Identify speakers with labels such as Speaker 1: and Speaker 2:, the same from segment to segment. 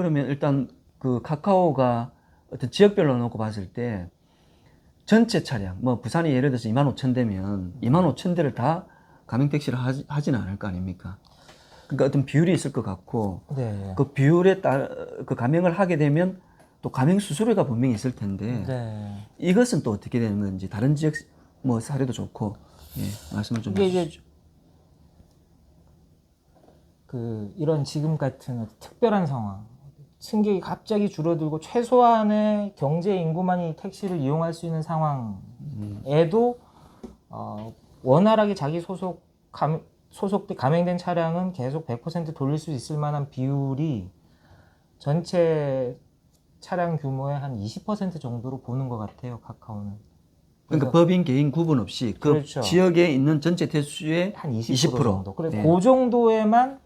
Speaker 1: 그러면 일단 그 카카오가 어떤 지역별로 놓고 봤을 때 전체 차량, 뭐 부산이 예를 들어서 25,000대면 25,000대를 다 가맹택시를 하지는 않을 거 아닙니까? 그러니까 어떤 비율이 있을 것 같고,
Speaker 2: 네.
Speaker 1: 그 비율에 따라 그 가맹을 하게 되면 또 가맹 수수료가 분명히 있을 텐데,
Speaker 2: 네.
Speaker 1: 이것은 또 어떻게 되는 건지 다른 지역 뭐 사례도 좋고, 예, 말씀을 좀
Speaker 2: 이게
Speaker 1: 해주시죠.
Speaker 2: 이제 그 이런 지금 같은 특별한 상황, 승객이 갑자기 줄어들고 최소한의 경제 인구만이 택시를 이용할 수 있는 상황에도 원활하게 자기 소속돼 가맹된 차량은 계속 100% 돌릴 수 있을 만한 비율이 전체 차량 규모의 한 20% 정도로 보는 것 같아요, 카카오는.
Speaker 1: 그러니까 법인 개인 구분 없이 그
Speaker 2: 그렇죠.
Speaker 1: 지역에 있는 전체 대수의
Speaker 2: 한 20% 정도. 그래,
Speaker 1: 네.
Speaker 2: 그 정도에만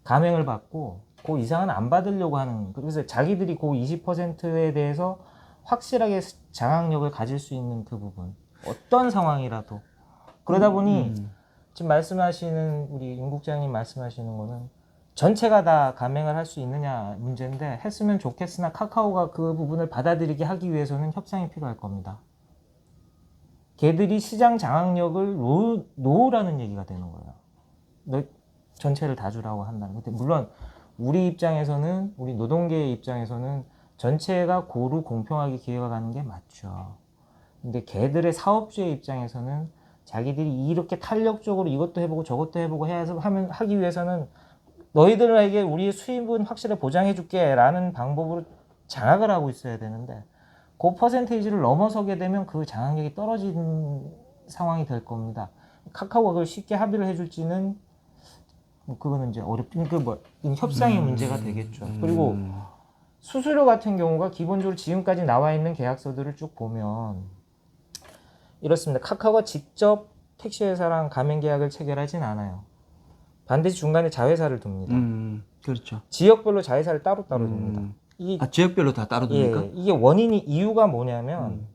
Speaker 2: 가맹을 받고 그 이상은 안 받으려고 하는. 그래서 자기들이 그 20%에 대해서 확실하게 장악력을 가질 수 있는 그 부분. 어떤 상황이라도. 그러다 보니 지금 말씀하시는 우리 임 국장님 말씀하시는 거는 전체가 다 가맹을 할 수 있느냐 문제인데, 했으면 좋겠으나 카카오가 그 부분을 받아들이게 하기 위해서는 협상이 필요할 겁니다. 걔들이 시장 장악력을 놓으라는 얘기가 되는 거예요. 너 전체를 다 주라고 한다는. 근데 물론 우리 입장에서는, 우리 노동계의 입장에서는 전체가 고루 공평하게 기회가 가는 게 맞죠. 근데 걔들의 사업주의 입장에서는 자기들이 이렇게 탄력적으로 이것도 해보고 저것도 해보고 하기 위해서는 너희들에게 우리의 수입은 확실히 보장해 줄게 라는 방법으로 장악을 하고 있어야 되는데, 그 퍼센테이지를 넘어서게 되면 그 장악력이 떨어지는 상황이 될 겁니다. 카카오가 그걸 쉽게 합의를 해줄지는 그거는 이제 협상의 문제가 되겠죠. 그리고 수수료 같은 경우가 기본적으로 지금까지 나와 있는 계약서들을 쭉 보면 이렇습니다. 카카오가 직접 택시회사랑 가맹 계약을 체결하진 않아요. 반드시 중간에 자회사를 둡니다.
Speaker 1: 그렇죠.
Speaker 2: 지역별로 자회사를 따로따로 둡니다.
Speaker 1: 지역별로 다 따로 둡니까?
Speaker 2: 이게 이유가 뭐냐면,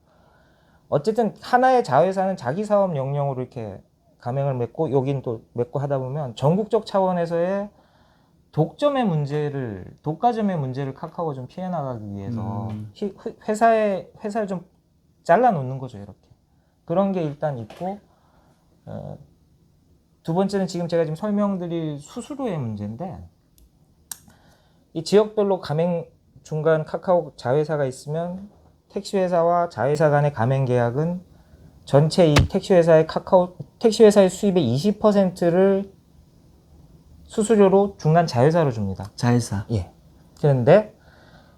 Speaker 2: 어쨌든 하나의 자회사는 자기 사업 영역으로 이렇게 가맹을 맺고 여긴 또 맺고 하다 보면 전국적 차원에서의 독과점의 문제를 카카오가 좀 피해 나가기 위해서 회사를 좀 잘라 놓는 거죠, 이렇게. 그런 게 일단 있고, 두 번째는 지금 제가 지금 설명드릴 수수료의 문제인데, 이 지역별로 가맹 중간 카카오 자회사가 있으면 택시회사와 자회사 간의 가맹 계약은 전체 이 택시회사의 수입의 20%를 수수료로 중간 자회사로 줍니다.
Speaker 1: 자회사.
Speaker 2: 예. 그런데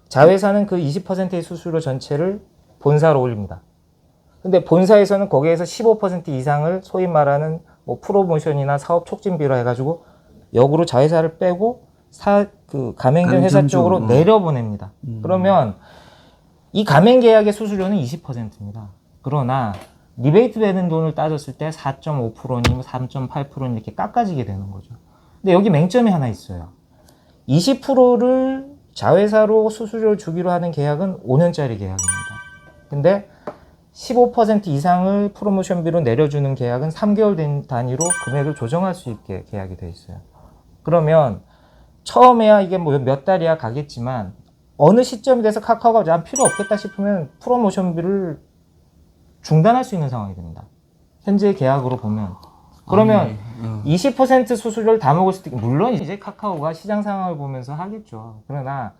Speaker 2: 자회사는 그 20%의 수수료 전체를 본사로 올립니다. 근데 본사에서는 거기에서 15% 이상을 소위 말하는 뭐 프로모션이나 사업 촉진비로 해가지고 역으로 자회사를 빼고 가맹된 회사 쪽으로 내려보냅니다. 그러면 이 가맹 계약의 수수료는 20%입니다. 그러나 리베이트 되는 돈을 따졌을 때 4.5%니 3.8%니 이렇게 깎아지게 되는 거죠. 근데 여기 맹점이 하나 있어요. 20%를 자회사로 수수료를 주기로 하는 계약은 5년짜리 계약입니다. 근데 15% 이상을 프로모션비로 내려주는 계약은 3개월 단위로 금액을 조정할 수 있게 계약이 되어 있어요. 그러면 처음에야 이게 뭐 몇 달이야 가겠지만, 어느 시점이 돼서 카카오가 난 필요 없겠다 싶으면 프로모션비를 중단할 수 있는 상황이 됩니다. 현재 계약으로 보면. 그러면 20% 수수료를 다 먹을 수도 있고, 물론 이제 카카오가 시장 상황을 보면서 하겠죠. 그러나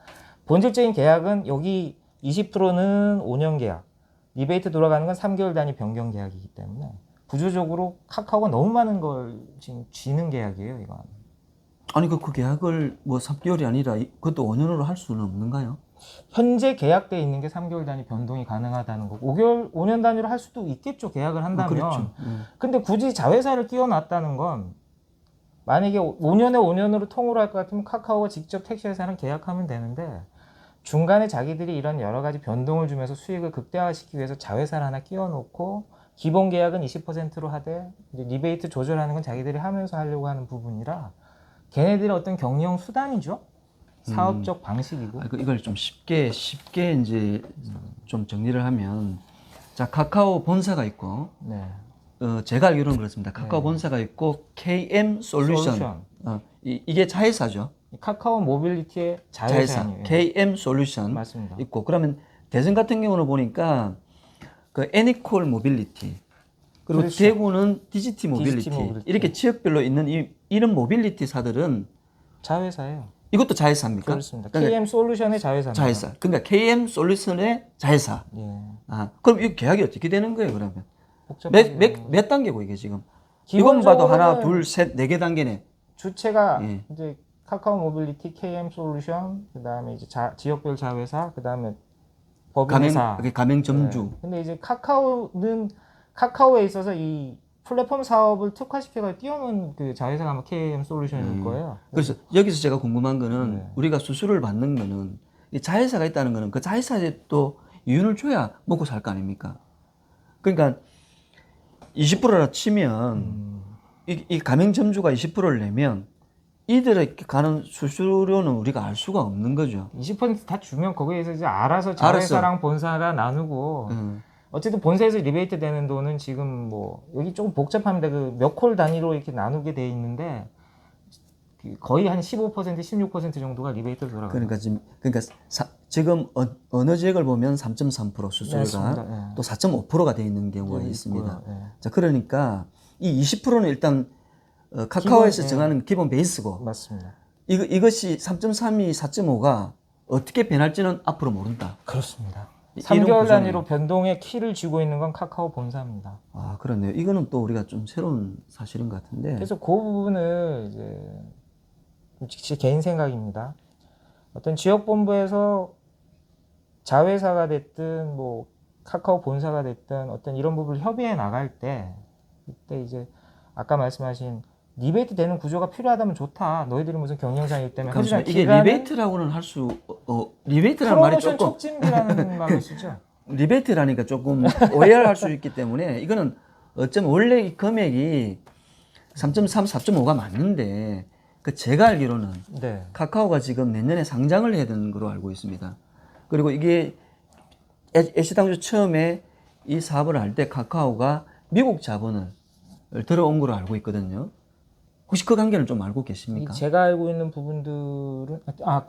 Speaker 2: 본질적인 계약은 여기 20%는 5년 계약, 리베이트 돌아가는 건 3개월 단위 변경 계약이기 때문에 구조적으로 카카오가 너무 많은 걸 지금 쥐는 계약이에요, 이건.
Speaker 1: 아니 그 계약을 뭐 3개월이 아니라 그것도 5년으로 할 수는 없는가요?
Speaker 2: 현재 계약돼 있는 게 3개월 단위 변동이 가능하다는 거고, 5년 단위로 할 수도 있겠죠, 계약을 한다면.
Speaker 1: 그렇죠.
Speaker 2: 근데 굳이 자회사를 끼워놨다는 건, 만약에 5년으로 통으로 할 것 같으면 카카오가 직접 택시회사랑 계약하면 되는데, 중간에 자기들이 이런 여러 가지 변동을 주면서 수익을 극대화시키기 위해서 자회사를 하나 끼워놓고, 기본 계약은 20%로 하되 이제 리베이트 조절하는 건 자기들이 하면서 하려고 하는 부분이라, 걔네들의 어떤 경영 수단이죠. 사업적 방식이고.
Speaker 1: 이걸 좀 쉽게 이제 좀 정리를 하면, 자, 카카오 본사가 있고,
Speaker 2: 네.
Speaker 1: 제가 알기로는 그렇습니다. 카카오 본사가 있고 KM 솔루션. 이게 자회사죠.
Speaker 2: 카카오 모빌리티의
Speaker 1: 자회사
Speaker 2: 자회사예요.
Speaker 1: KM 솔루션
Speaker 2: 맞습니다.
Speaker 1: 있고 그러면 대전 같은 경우는 보니까 그 애니콜 모빌리티 그리고
Speaker 2: 그렇죠.
Speaker 1: 대구는 DGT 모빌리티
Speaker 2: 모빌리티.
Speaker 1: 이렇게 지역별로 있는 이런 모빌리티사들은
Speaker 2: 자회사예요.
Speaker 1: 이것도 자회사입니까?
Speaker 2: 그렇습니다.
Speaker 1: 그러니까
Speaker 2: KM 솔루션의 자회사입니다.
Speaker 1: 자회사. 그러니까 KM 솔루션의 자회사.
Speaker 2: 예.
Speaker 1: 아, 그럼 이 계약이 어떻게 되는 거예요, 그러면?
Speaker 2: 복잡하게
Speaker 1: 몇 단계고 이게 지금? 이건 봐도 하나, 둘, 셋, 네 개 단계네.
Speaker 2: 주체가
Speaker 1: 예.
Speaker 2: 이제 카카오 모빌리티, KM 솔루션, 그다음에 이제 지역별 자회사, 그다음에 법인회사.
Speaker 1: 가맹 점주.
Speaker 2: 네. 근데 이제 카카오는 카카오에 있어서 이 플랫폼 사업을 특화시켜서 띄우는 그 자회사가 아마 KM 솔루션일 거예요.
Speaker 1: 그래서 여기서 제가 궁금한 거는
Speaker 2: 네.
Speaker 1: 우리가 수수료를 받는 거는 이 자회사가 있다는 거는 그 자회사에 또 이윤을 줘야 먹고 살 거 아닙니까? 그러니까 20%라 치면 이 가맹점주가 20%를 내면 이들에게 가는 수수료는 우리가 알 수가 없는 거죠.
Speaker 2: 20%다 주면 거기에서 이제 알아서 자회사랑 본사가 나누고 어쨌든 본사에서 리베이트 되는 돈은 지금 뭐 여기 조금 복잡합니다. 그 몇 콜 단위로 이렇게 나누게 돼 있는데 거의 한 15%, 16% 정도가 리베이트로 돌아가요.
Speaker 1: 그러니까 지금 어느 지역을 보면 3.3% 수수료가
Speaker 2: 네.
Speaker 1: 또 4.5%가 돼 있는 경우가
Speaker 2: 네,
Speaker 1: 있습니다.
Speaker 2: 있고요. 네.
Speaker 1: 자, 그러니까 이 20%는 일단 카카오에서
Speaker 2: 기본,
Speaker 1: 정하는 기본 베이스고
Speaker 2: 맞습니다.
Speaker 1: 이것이 3.32, 4.5가 어떻게 변할지는 앞으로 모른다.
Speaker 2: 그렇습니다.
Speaker 1: 이런
Speaker 2: 3개월
Speaker 1: 구조네요.
Speaker 2: 단위로 변동의 키를 쥐고 있는 건 카카오 본사입니다.
Speaker 1: 아, 그렇네요. 이거는 또 우리가 좀 새로운 사실인 것 같은데.
Speaker 2: 그래서 그 부분을 이제 제 개인 생각입니다. 어떤 지역 본부에서 자회사가 됐든 뭐 카카오 본사가 됐든 어떤 이런 부분을 협의해 나갈 때 이때 이제 아까 말씀하신 리베이트 되는 구조가 필요하다면 좋다. 너희들이 무슨 경영상이기 때문에 하지만
Speaker 1: 이게
Speaker 2: 기간은
Speaker 1: 리베이트라고는 할 수, 리베이트라는 말이
Speaker 2: 프로모션
Speaker 1: 조금,
Speaker 2: 촉진비라는 말을 쓰죠.
Speaker 1: 리베이트라니까 조금 오해를 할 수 있기 때문에 이거는 어쩌면 원래 이 금액이 3.3, 4.5가 맞는데 그 제가 알기로는
Speaker 2: 네.
Speaker 1: 카카오가 지금 내년에 상장을 해야 되는 걸로 알고 있습니다. 그리고 이게 애시당초 처음에 이 사업을 할 때 카카오가 미국 자본을 들어온 걸로 알고 있거든요. 혹시 그 관계는 좀 알고 계십니까?
Speaker 2: 제가 알고 있는 부분들은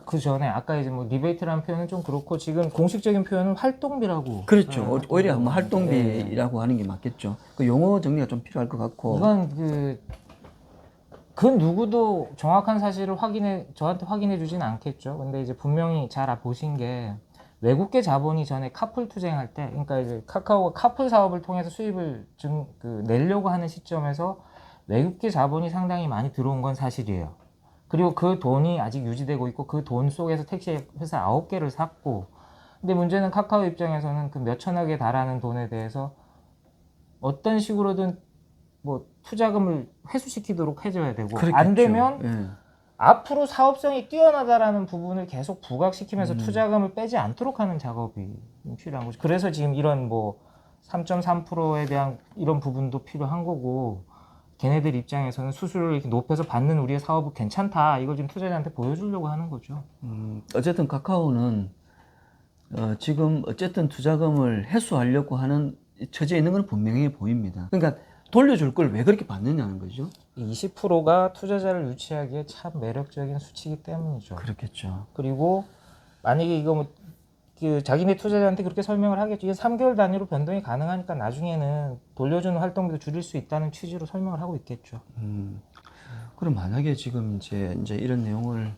Speaker 2: 그 전에 아까 이제 뭐 리베이트라는 표현은 좀 그렇고 지금 공식적인 표현은 활동비라고.
Speaker 1: 그렇죠. 오히려 뭐
Speaker 2: 네.
Speaker 1: 활동비라고 하는 게 맞겠죠. 그 용어 정리가 좀 필요할 것 같고.
Speaker 2: 이건 그 누구도 정확한 사실을 저한테 확인해 주진 않겠죠. 근데 이제 분명히 잘 보신 게 외국계 자본이 전에 카풀 투쟁할 때, 그러니까 이제 카카오가 카풀 사업을 통해서 수입을 내려고 하는 시점에서 외국계 자본이 상당히 많이 들어온 건 사실이에요. 그리고 그 돈이 아직 유지되고 있고 그 돈 속에서 택시 회사 9개를 샀고, 근데 문제는 카카오 입장에서는 그 몇천억에 달하는 돈에 대해서 어떤 식으로든 뭐 투자금을 회수시키도록 해줘야 되고,
Speaker 1: 그렇겠죠.
Speaker 2: 안 되면
Speaker 1: 예.
Speaker 2: 앞으로 사업성이 뛰어나다라는 부분을 계속 부각시키면서 투자금을 빼지 않도록 하는 작업이 필요한 거죠. 그래서 지금 이런 뭐 3.3%에 대한 이런 부분도 필요한 거고, 걔네들 입장에서는 수수료를 이렇게 높여서 받는 우리의 사업은 괜찮다. 이걸 지금 투자자한테 보여주려고 하는 거죠.
Speaker 1: 어쨌든 카카오는 지금 어쨌든 투자금을 회수하려고 하는 처지에 있는 건 분명해 보입니다. 그러니까 돌려줄 걸 왜 그렇게 받느냐는 거죠.
Speaker 2: 20%가 투자자를 유치하기에 참 매력적인 수치이기 때문이죠.
Speaker 1: 그렇겠죠.
Speaker 2: 그리고 만약에 이거 뭐 자기네 투자자한테 그렇게 설명을 하겠죠. 이게 3개월 단위로 변동이 가능하니까 나중에는 돌려주는 활동비도 줄일 수 있다는 취지로 설명을 하고 있겠죠.
Speaker 1: 그럼 만약에 지금 이제 이런 내용을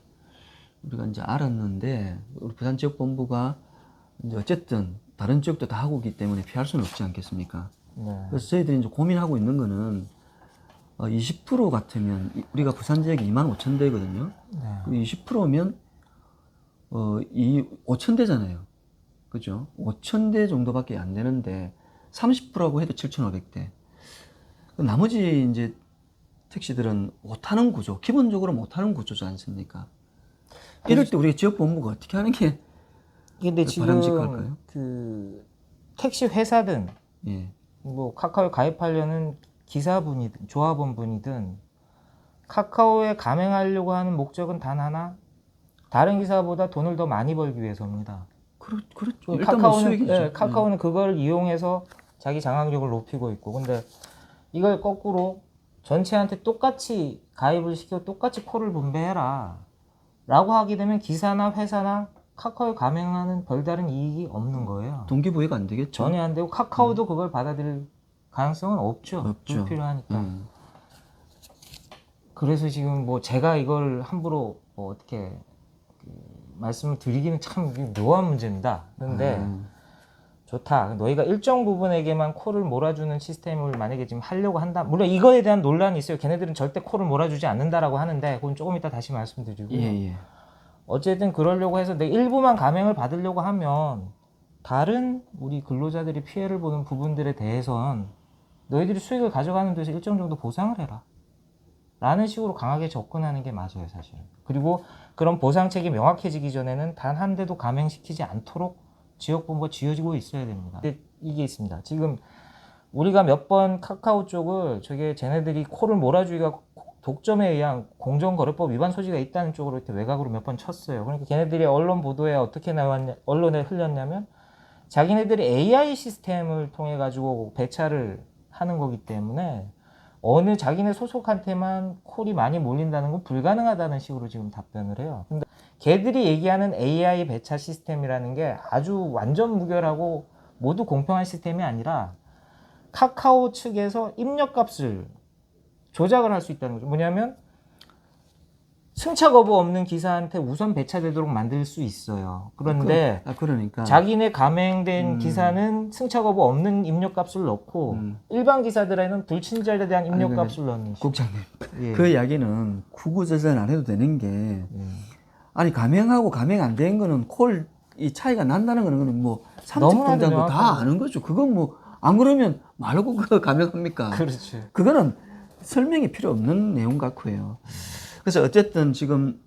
Speaker 1: 우리가 이제 알았는데 우리 부산지역본부가 이제 어쨌든 다른 지역도 다 하고 있기 때문에 피할 수는 없지 않겠습니까?
Speaker 2: 네.
Speaker 1: 그래서 저희들이 이제 고민하고 있는 거는 20% 같으면 우리가 부산 지역이 25,000대거든요.
Speaker 2: 네.
Speaker 1: 20%면 이 5,000대잖아요. 그죠? 5,000대 정도밖에 안 되는데 30%라고 해도 7,500대. 나머지 이제 택시들은 못하는 구조, 기본적으로 못하는 구조지 않습니까? 이럴 때 우리 지역 본부가 어떻게 하는 게
Speaker 2: 근데 지금
Speaker 1: 바람직할까요?
Speaker 2: 그 택시 회사든
Speaker 1: 예.
Speaker 2: 뭐 카카오에 가입하려는 기사분이든 조합원분이든 카카오에 가맹하려고 하는 목적은 단 하나, 다른 기사보다 돈을 더 많이 벌기 위해서입니다.
Speaker 1: 그렇죠. 일단 뭐 수익이죠.
Speaker 2: 카카오는 그걸 이용해서 자기 장악력을 높이고 있고, 근데 이걸 거꾸로 전체한테 똑같이 가입을 시켜 똑같이 콜을 분배해라. 라고 하게 되면 기사나 회사나 카카오에 가맹하는 별다른 이익이 없는 거예요.
Speaker 1: 동기부여가 안 되겠죠.
Speaker 2: 전혀 안 되고 카카오도 그걸 받아들일 가능성은 없죠.
Speaker 1: 없죠.
Speaker 2: 불필요하니까. 그래서 지금 뭐 제가 이걸 함부로 뭐 어떻게 말씀을 드리기는 참 묘한 문제입니다. 그런데 좋다. 너희가 일정 부분에게만 코를 몰아주는 시스템을 만약에 지금 하려고 한다. 물론 이거에 대한 논란이 있어요. 걔네들은 절대 코를 몰아주지 않는다라고 하는데 그건 조금 이따 다시 말씀드리고.
Speaker 1: 예.
Speaker 2: 어쨌든 그러려고 해서 내 일부만 감행을 받으려고 하면 다른 우리 근로자들이 피해를 보는 부분들에 대해선 너희들이 수익을 가져가는 데서 일정 정도 보상을 해라. 라는 식으로 강하게 접근하는 게 맞아요, 사실은. 그리고 그런 보상책이 명확해지기 전에는 단 한 대도 감행시키지 않도록 지역본부가 지어지고 있어야 됩니다. 근데 이게 있습니다. 지금 우리가 몇 번 카카오 쪽을 저게 쟤네들이 코를 몰아주기가 독점에 의한 공정거래법 위반 소지가 있다는 쪽으로 이렇게 외곽으로 몇 번 쳤어요. 그러니까 걔네들이 언론 보도에 어떻게 나왔냐, 언론에 흘렸냐면 자기네들이 AI 시스템을 통해 가지고 배차를 하는 거기 때문에 어느 자기네 소속한테만 콜이 많이 몰린다는 건 불가능하다는 식으로 지금 답변을 해요. 근데 걔들이 얘기하는 AI 배차 시스템이라는 게 아주 완전 무결하고 모두 공평한 시스템이 아니라 카카오 측에서 입력값을 조작을 할 수 있다는 거죠. 뭐냐면 승차 거부 없는 기사한테 우선 배차되도록 만들 수 있어요. 그런데
Speaker 1: 그러니까
Speaker 2: 자기네 가맹된 기사는 승차 거부 없는 입력값을 넣고 일반 기사들에는 불친절에 대한 입력값을 넣는 식으로.
Speaker 1: 국장님
Speaker 2: 예.
Speaker 1: 그 이야기는 구구절절 안 해도 되는 게 아니 가맹하고 가맹 안 된 거는 콜 이 차이가 난다는 거는 뭐 삼척
Speaker 2: 너무나도
Speaker 1: 동장도 다
Speaker 2: 명확하죠.
Speaker 1: 아는 거죠. 그건 뭐 안 그러면 말고 그 가맹합니까?
Speaker 2: 그렇죠.
Speaker 1: 그거는 설명이 필요 없는 내용 같고요. 그래서 어쨌든 지금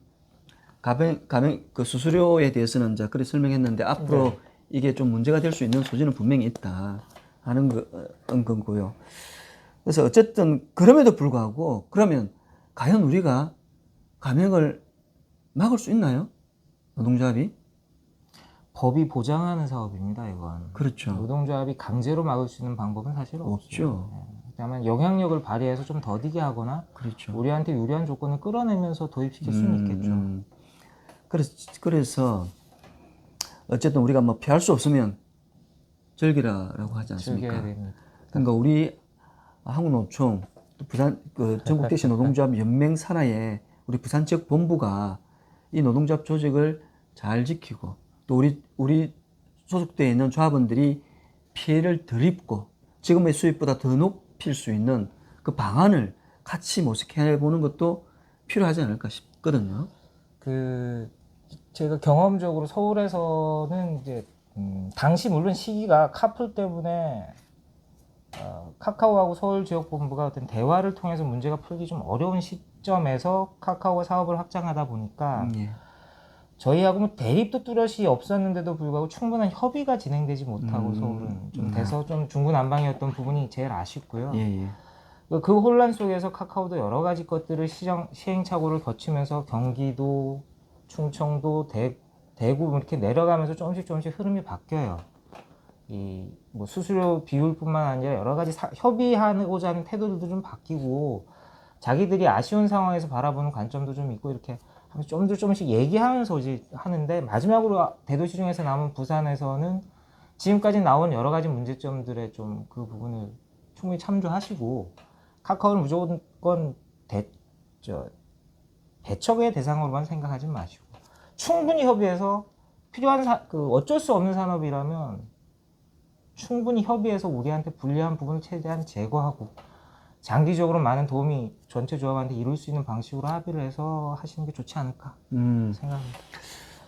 Speaker 1: 가맹 그 수수료에 대해서는 이제 그렇게 설명했는데 앞으로
Speaker 2: 네.
Speaker 1: 이게 좀 문제가 될 수 있는 소지는 분명히 있다 하는 거고요. 그래서 어쨌든 그럼에도 불구하고 그러면 과연 우리가 가맹을 막을 수 있나요? 노동조합이?
Speaker 2: 법이 보장하는 사업입니다, 이건.
Speaker 1: 그렇죠.
Speaker 2: 노동조합이 강제로 막을 수 있는 방법은 사실
Speaker 1: 없죠.
Speaker 2: 없죠. 다만 영향력을 발휘해서 좀 더디게 하거나
Speaker 1: 그렇죠.
Speaker 2: 우리한테 유리한 조건을 끌어내면서 도입시킬 수는 있겠죠.
Speaker 1: 그래서 어쨌든 우리가 뭐 피할 수 없으면 즐기라라고 하지 않습니까?
Speaker 2: 즐겨야 됩니다.
Speaker 1: 그러니까 우리 한국노총, 또 부산 그 전국택시 노동조합 연맹 산하에 우리 부산 지역 본부가 이 노동조합 조직을 잘 지키고 또 우리 소속되어 있는 조합원들이 피해를 덜 입고 지금의 수입보다 더 높일 수 있는 그 방안을 같이 모색해 보는 것도 필요하지 않을까 싶거든요.
Speaker 2: 제가 경험적으로 서울에서는 이제 당시 물론 시기가 카풀 때문에 카카오하고 서울 지역 본부가 어떤 대화를 통해서 문제가 풀기 좀 어려운 시점에서 카카오가 사업을 확장하다 보니까
Speaker 1: 예.
Speaker 2: 저희하고 뭐 대립도 뚜렷이 없었는데도 불구하고 충분한 협의가 진행되지 못하고 서울은 좀 돼서 좀 중구난방이었던 부분이 제일 아쉽고요.
Speaker 1: 예.
Speaker 2: 그 혼란 속에서 카카오도 여러 가지 것들을 시행착오를 거치면서 경기도, 충청도, 대구 이렇게 내려가면서 조금씩 흐름이 바뀌어요. 이 뭐 수수료 비율뿐만 아니라 여러 가지 협의하고자 하는 태도들도 좀 바뀌고 자기들이 아쉬운 상황에서 바라보는 관점도 좀 있고 이렇게 조금씩 얘기하면서 이제 하는데 마지막으로 대도시 중에서 남은 부산에서는 지금까지 나온 여러 가지 문제점들에 좀 그 부분을 충분히 참조하시고 카카오는 무조건 배척의 대상으로만 생각하지 마시고 충분히 협의해서 필요한 어쩔 수 없는 산업이라면 충분히 협의해서 우리한테 불리한 부분을 최대한 제거하고 장기적으로 많은 도움이 전체 조합한테 이룰 수 있는 방식으로 합의를 해서 하시는 게 좋지 않을까 생각합니다.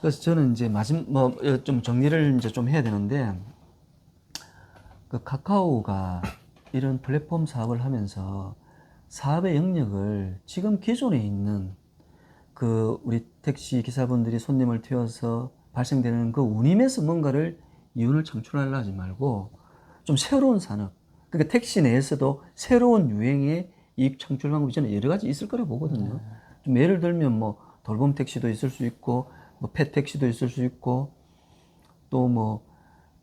Speaker 1: 그래서 저는 이제 좀 정리를 이제 좀 해야 되는데 그 카카오가 이런 플랫폼 사업을 하면서 사업의 영역을 지금 기존에 있는 그 우리 택시 기사분들이 손님을 태워서 발생되는 그 운임에서 뭔가를 이윤을 창출하려 하지 말고 좀 새로운 산업, 그러니까 택시 내에서도 새로운 유행의 이익 창출 방법이 저는 여러 가지 있을 거라고 보거든요. 좀 예를 들면 뭐 돌봄 택시도 있을 수 있고 뭐 펫 택시도 있을 수 있고 또 뭐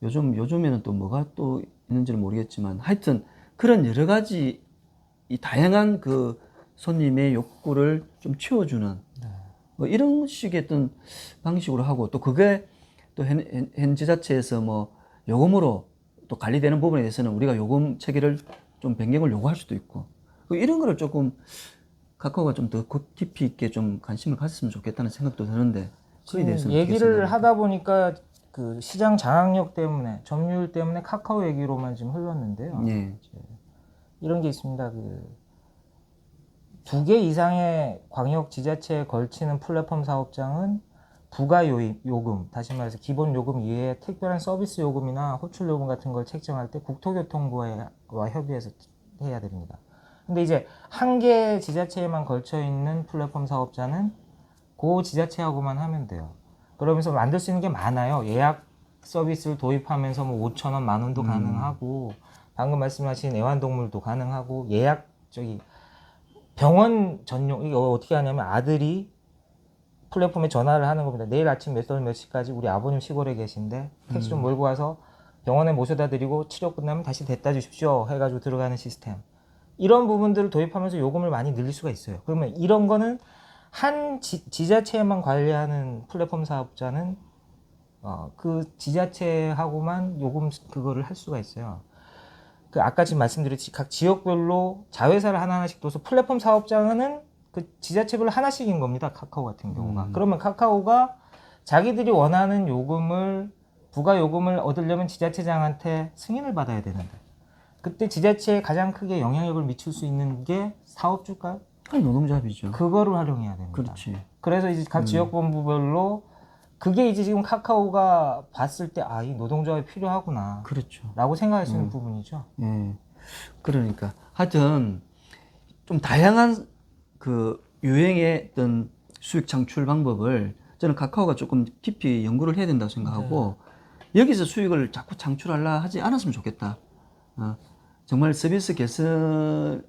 Speaker 1: 요즘에는 또 뭐가 또 있는지는 모르겠지만 하여튼 그런 여러 가지 이 다양한 그 손님의 욕구를 좀 채워주는 뭐 이런 식의 어떤 방식으로 하고 또 그게 또 현 지자체에서 뭐 요금으로 또 관리되는 부분에 대해서는 우리가 요금 체계를 좀 변경을 요구할 수도 있고 이런 거를 조금 카카오가 좀 더 깊이 있게 좀 관심을 가졌으면 좋겠다는 생각도 드는데 그에 대해서는 어떻게
Speaker 2: 얘기를
Speaker 1: 생각합니까?
Speaker 2: 하다 보니까 그 시장 장악력 때문에 점유율 때문에 카카오 얘기로만 지금 흘렀는데요.
Speaker 1: 예.
Speaker 2: 이런 게 있습니다. 그 2개 이상의 광역 지자체에 걸치는 플랫폼 사업장은 부가 요금, 다시 말해서 기본 요금 이외에 특별한 서비스 요금이나 호출 요금 같은 걸 책정할 때 국토교통부와 협의해서 해야 됩니다. 근데 이제 한 개 지자체에만 걸쳐 있는 플랫폼 사업자는 그 지자체하고만 하면 돼요. 그러면서 만들 수 있는 게 많아요. 예약 서비스를 도입하면서 뭐 5,000원, 만 원도 가능하고, 방금 말씀하신 애완동물도 가능하고, 예약 병원 전용, 이거 어떻게 하냐면 아들이 플랫폼에 전화를 하는 겁니다. 내일 아침 몇 시까지 우리 아버님 시골에 계신데 택시 좀 몰고 와서 병원에 모셔다 드리고 치료 끝나면 다시 데려다 주십시오 해가지고 들어가는 시스템. 이런 부분들을 도입하면서 요금을 많이 늘릴 수가 있어요. 그러면 이런 거는 한 지자체에만 관리하는 플랫폼 사업자는 그 지자체하고만 요금 그거를 할 수가 있어요. 그 아까 지금 말씀드렸듯이 각 지역별로 자회사를 하나씩 둬서 플랫폼 사업자는 그 지자체별로 하나씩인 겁니다. 카카오 같은 경우가. 그러면 카카오가 자기들이 원하는 요금을 부가 요금을 얻으려면 지자체장한테 승인을 받아야 되는데 그때 지자체에 가장 크게 영향력을 미칠 수 있는 게 사업주일까요?
Speaker 1: 아니 노동조합이죠.
Speaker 2: 그거를 활용해야 됩니다.
Speaker 1: 그렇지.
Speaker 2: 그래서 이제 각 지역본부별로 그게 이제 지금 카카오가 봤을 때 이 노동조합이 필요하구나
Speaker 1: 그렇죠.
Speaker 2: 라고 생각하시는 부분이죠.
Speaker 1: 예. 그러니까 하여튼 좀 다양한 그 유행의 어떤 수익 창출 방법을 저는 카카오가 조금 깊이 연구를 해야 된다고 생각하고 여기서 수익을 자꾸 창출하려 하지 않았으면 좋겠다. 정말 서비스 개선이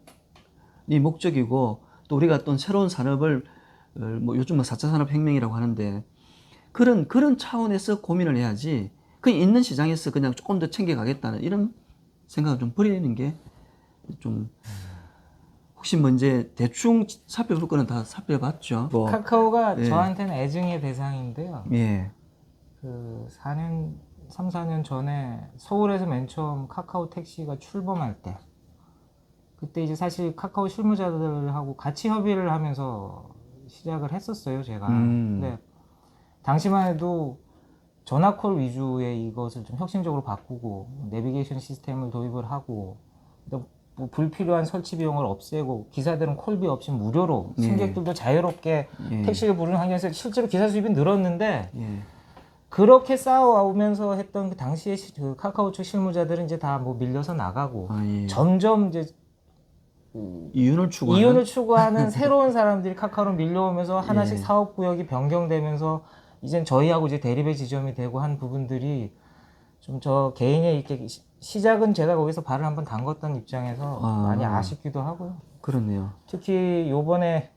Speaker 1: 목적이고 또 우리가 또 새로운 산업을 뭐 요즘은 4차 산업혁명이라고 하는데 그런 차원에서 고민을 해야지 그냥 있는 시장에서 그냥 조금 더 챙겨가겠다는 이런 생각을 좀 버리는 게 좀 혹시 뭐 이제 대충 살펴볼 거는 다 살펴봤죠. 뭐,
Speaker 2: 카카오가
Speaker 1: 예.
Speaker 2: 저한테는 애증의 대상인데요.
Speaker 1: 예.
Speaker 2: 그 3, 4년 전에 서울에서 맨 처음 카카오 택시가 출범할 때 그때 이제 사실 카카오 실무자들하고 같이 협의를 하면서 시작을 했었어요, 제가. 근데 당시만 해도 전화콜 위주의 이것을 좀 혁신적으로 바꾸고 내비게이션 시스템을 도입을 하고 뭐 불필요한 설치 비용을 없애고 기사들은 콜비 없이 무료로 승객들도 자유롭게 택시를 부르는 환경에서 실제로 기사 수입이 늘었는데 그렇게 쌓아오면서 했던 그 당시에 그 카카오 측 실무자들은 이제 다 뭐 밀려서 나가고 점점 이제
Speaker 1: 이윤을
Speaker 2: 추구하는 새로운 사람들이 카카오로 밀려오면서 하나씩 사업 구역이 변경되면서 이젠 저희하고 이제 대립의 지점이 되고 한 부분들이 좀 저 개인의 이렇게 시작은 제가 거기서 발을 한번 담궜던 입장에서 많이 아쉽기도 하고요.
Speaker 1: 그렇네요.
Speaker 2: 특히 요번에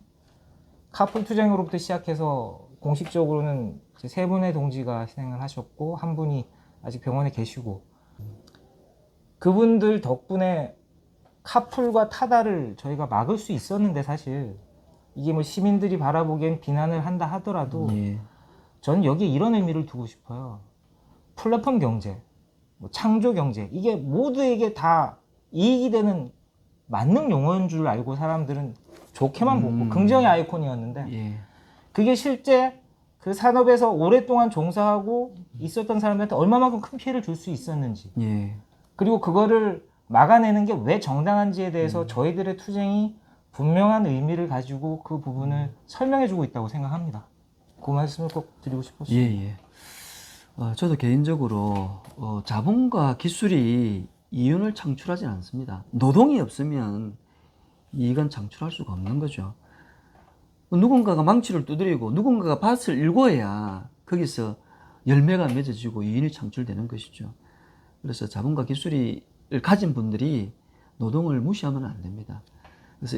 Speaker 2: 카풀 투쟁으로부터 시작해서 공식적으로는 세 분의 동지가 희생을 하셨고 한 분이 아직 병원에 계시고 그분들 덕분에 카풀과 타다를 저희가 막을 수 있었는데 사실 이게 뭐 시민들이 바라보기엔 비난을 한다 하더라도 저는 여기에 이런 의미를 두고 싶어요. 플랫폼 경제, 뭐 창조 경제 이게 모두에게 다 이익이 되는 만능 용어인 줄 알고 사람들은 좋게만 보고 긍정의 아이콘이었는데 그게 실제 그 산업에서 오랫동안 종사하고 있었던 사람들한테 얼마만큼 큰 피해를 줄 수 있었는지 그리고 그거를 막아내는 게 왜 정당한지에 대해서 저희들의 투쟁이 분명한 의미를 가지고 그 부분을 설명해주고 있다고 생각합니다. 그 말씀을 꼭 드리고 싶었습니다.
Speaker 1: 저도 개인적으로 자본과 기술이 이윤을 창출하지 않습니다. 노동이 없으면 이익은 창출할 수가 없는 거죠. 누군가가 망치를 두드리고 누군가가 밭을 일궈야 거기서 열매가 맺어지고 이윤이 창출되는 것이죠. 그래서 자본과 기술을 가진 분들이 노동을 무시하면 안 됩니다. 그래서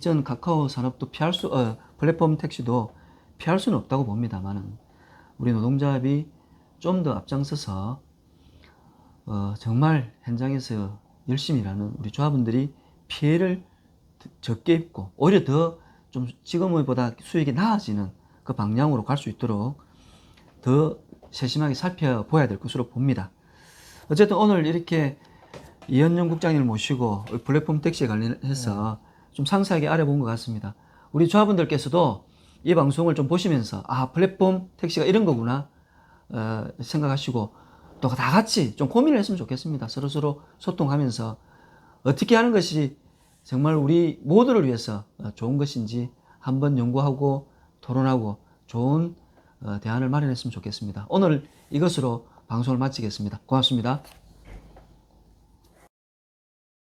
Speaker 1: 전 카카오 산업도 플랫폼 택시도 피할 수는 없다고 봅니다만은 우리 노동조합이 좀 더 앞장서서 정말 현장에서 열심히 일하는 우리 조합원들이 피해를 적게 입고 오히려 더 좀 지금보다 수익이 나아지는 그 방향으로 갈 수 있도록 더 세심하게 살펴봐야 될 것으로 봅니다. 어쨌든 오늘 이렇게 이현영 국장님을 모시고 플랫폼 택시에 관련해서 좀 상세하게 알아본 것 같습니다. 우리 조합원들께서도 이 방송을 좀 보시면서 아, 플랫폼 택시가 이런 거구나 생각하시고 또 다 같이 좀 고민을 했으면 좋겠습니다. 서로서로 소통하면서 어떻게 하는 것이 정말 우리 모두를 위해서 좋은 것인지 한번 연구하고 토론하고 좋은 대안을 마련했으면 좋겠습니다. 오늘 이것으로 방송을 마치겠습니다. 고맙습니다.